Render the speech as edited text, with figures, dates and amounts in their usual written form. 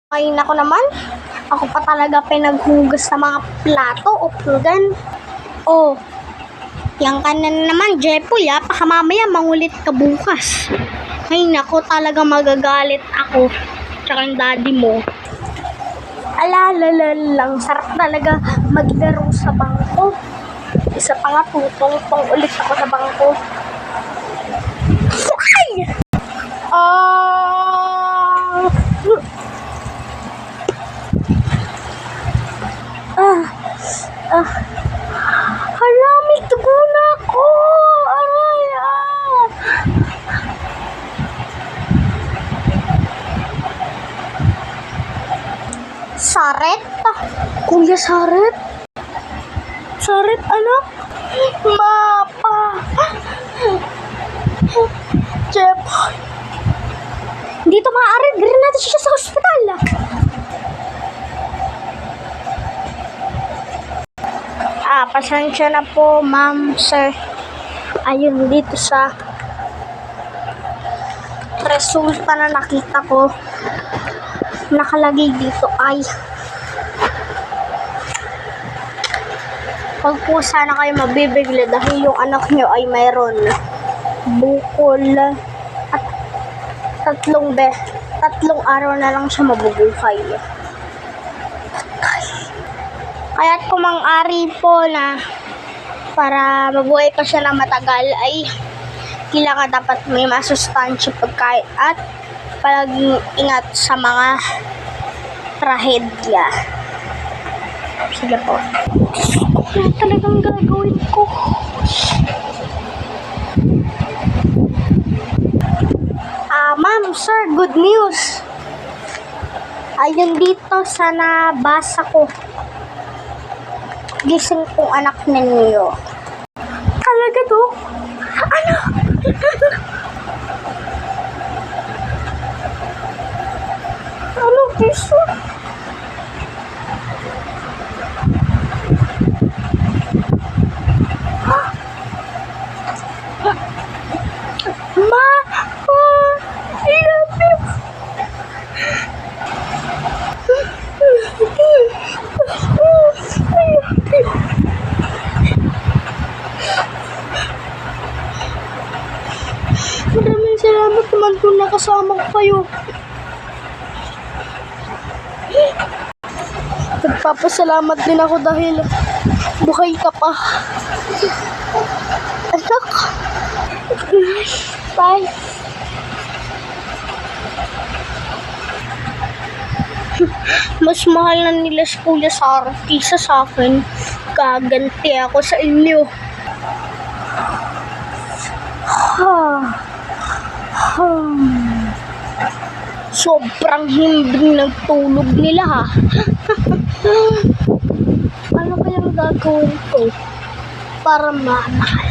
Ay, nako naman. Ako pa talaga pinaghugas sa mga plato o pinggan. Oh, yang ka na naman, Jepoy, ha? Baka mamaya mangulit ka bukas. Ay, nako, talaga magagalit ako. Tsaka yung daddy mo. Alalala lang, sarap talaga maglaro sa bangko. Isa pa nga, tutong-tong ulit ako sa bangko. Ay! Hala, may dugo na ako. Aray, Saret? Kuya Saret? Saret, anak? Mapa! Jeff! Dito maaari, gawin natin siya sa ospital. Pasensya na po, ma'am, sir. Ayun, dito sa resulta na nakita ko, nakalagay dito ay pag po sana kayo mabibigla dahil yung anak nyo ay mayroon bukol at tatlong araw na lang siya mabubuhay. Kaya't kung mang-ari po na para mabuhay pa siya na matagal ay kailangan dapat may masustansya pagkain at palaging ingat sa mga trahedya. Sige po. Ano talagang gagawin ko? Ma'am, sir, good news. Ayun dito sa nabasa ko. Gising kong anak ninyo. Talaga to? Ano? Ano piso? Ma! I love you! Maraming salamat naman po nakasama ko kayo. Nagpapasalamat din ako dahil buhay ka pa. Anak. Bye. Mas mahal na nila si Kuya Sarah kaysa sa akin. Gaganti ako sa inyo. Sobrang himbing ng tulog nila, ha? Ano kayang gagawin ko para mamahal?